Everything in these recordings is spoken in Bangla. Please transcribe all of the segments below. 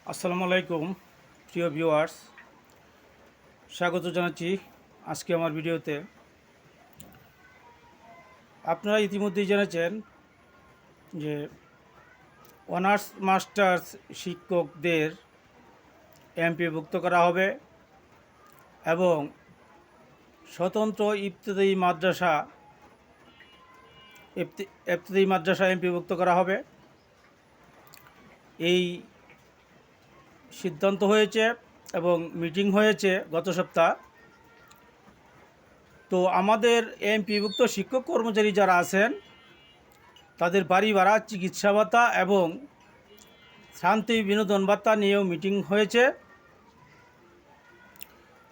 আসসালামু আলাইকুম প্রিয় ভিউয়ার্স, স্বাগত জানাচ্ছি আজকে আমার ভিডিওতে। আপনারা ইতিমধ্যেই জেনেছেন যে অনার্স মাস্টার্স শিক্ষকদের এমপিভুক্ত করা হবে এবং স্বতন্ত্র ইবতেদায়ী মাদ্রাসা এমপিভুক্ত করা হবে। এই সিদ্ধান্ত হয়েছে এবং মিটিং হয়েছে গত সপ্তাহ। তো আমাদের এমপিভুক্ত শিক্ষক কর্মচারী যারা আছেন তাদের বাড়ি ভাড়া, চিকিৎসা ভাতা এবং শান্তি বিনোদন ভাতা নিয়েও মিটিং হয়েছে।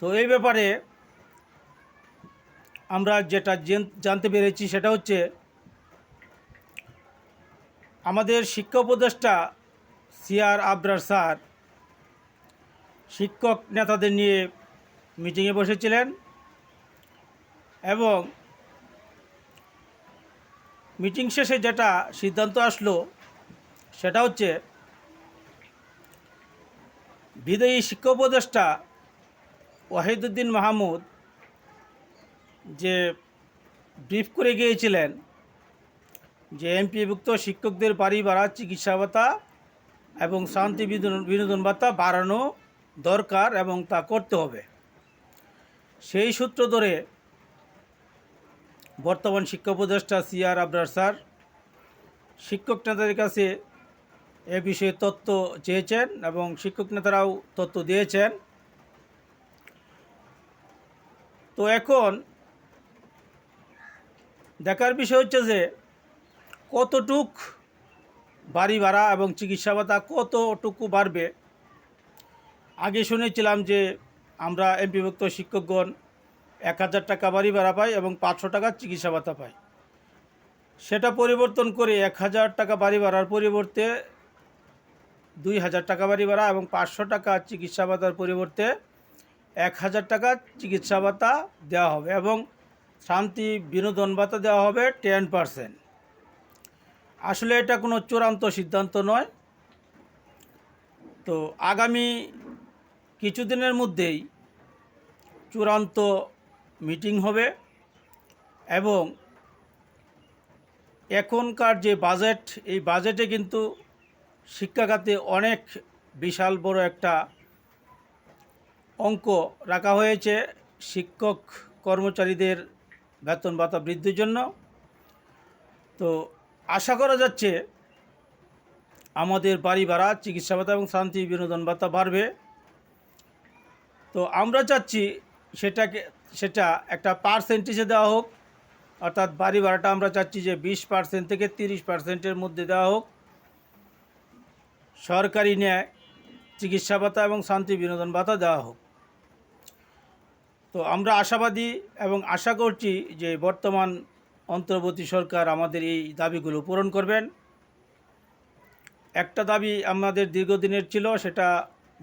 তো এই ব্যাপারে আমরা যেটা জানতে পেরেছি সেটা হচ্ছে আমাদের শিক্ষা উপদেষ্টা সিআর আবরার স্যার শিক্ষক নেতাদের নিয়ে মিটিংয়ে বসেছিলেন এবং মিটিং শেষে যেটা সিদ্ধান্ত আসলো সেটা হচ্ছে বিদায়ী শিক্ষা উপদেষ্টা ওয়াহিদুদ্দিন মাহমুদ যে ব্রিফ করে গিয়েছিলেন যে এমপিভুক্ত শিক্ষকদের বাড়ি ভাড়া, চিকিৎসা ভাতা এবং শান্তি বিনোদন ভাতা বাড়ানো দরকার এবং তা করতে হবে। সেই সূত্র ধরে বর্তমান শিক্ষা উপদেষ্টা সিআর আবরার স্যার শিক্ষক নেতাদের কাছে এ বিষয়ে তথ্য চেয়েছেন এবং শিক্ষক নেতারাও তথ্য দিয়েছেন। তো এখন দেখার বিষয় হচ্ছে যে কতটুক বাড়ি ভাড়া এবং চিকিৎসা ভাতা কতটুকু বাড়বে। আগে শুনেছিলাম যে আমরা এমপিভুক্ত শিক্ষকগণ 1000 টাকা বাড়ি ভাড়া পাই এবং 500 টাকা চিকিৎসা ভাতা পাই। সেটা পরিবর্তন করে 1000 টাকা বাড়ি ভাড়ার পরিবর্তে 2000 টাকা বাড়ি ভাড়া এবং 500 টাকা চিকিৎসা ভাতার পরিবর্তে 1000 টাকা চিকিৎসা ভাতা দেওয়া হবে এবং শান্তি বিনোদন ভাতা দেওয়া হবে 10%। আসলে এটা কোনো চূড়ান্ত সিদ্ধান্ত নয়। তো আগামী কিছুদিনের মধ্যেই চূড়ান্ত মিটিং হবে এবং এখনকার যে বাজেট, এই বাজেটে কিন্তু শিক্ষা খাতে অনেক বিশাল বড় একটা অঙ্ক রাখা হয়েছে শিক্ষক কর্মচারীদের বেতন ভাতা বৃদ্ধির জন্য। তো আশা করা যাচ্ছে আমাদের বাড়ি ভাড়া, চিকিৎসা ভাতা এবং শান্তি বিনোদন ভাতা বাড়বে। তো আমরা চাচ্ছি সেটা একটা পার্সেন্টেজে দেওয়া হোক, অর্থাৎ বাড়ি ভাড়াটা আমরা চাচ্ছি যে 20% থেকে 30%-এর মধ্যে দেওয়া হোক। সরকারি ন্যায় চিকিৎসা ভাতা এবং শান্তি বিনোদন ভাতা দেওয়া হোক। তো আমরা আশাবাদী এবং আশা করছি যে বর্তমান অন্তর্বর্তী সরকার আমাদের এই দাবিগুলো পূরণ করবেন। একটা দাবি আমাদের দীর্ঘদিনের ছিল, সেটা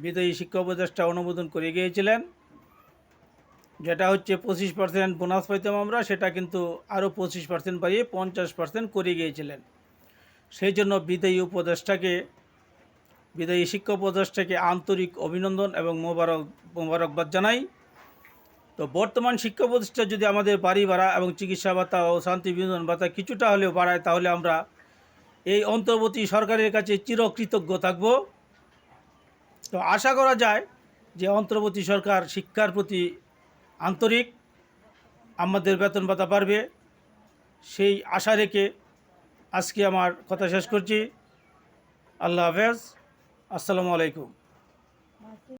বিদায়ী শিক্ষা উপদেষ্টা অনুমোদন করে গিয়েছিলেন, যেটা হচ্ছে 25% বোনাস পাইতাম আমরা, সেটা কিন্তু আরও 25% বাড়িয়ে 50% করে গিয়েছিলেন। সেই জন্য বিদায়ী শিক্ষা উপদেষ্টাকে আন্তরিক অভিনন্দন এবং মোবারকবাদ জানাই। তো বর্তমান শিক্ষা উপদেষ্টা যদি আমাদের বাড়ি ভাড়া এবং চিকিৎসা ভাতা ও শান্তি বিনোদন ভাতা কিছুটা হলেও বাড়ায়, তাহলে আমরা এই অন্তর্বর্তী সরকারের কাছে চিরকৃতজ্ঞ থাকব। তো আশা করা যায় যে অন্তর্বর্তী সরকার শিক্ষার প্রতি আন্তরিক, আমাদের বেতন ভাতা বাড়বে, সেই আশা রেখে আজকে আমার কথা শেষ করছি। আল্লাহ হাফেজ, আসসালামু আলাইকুম।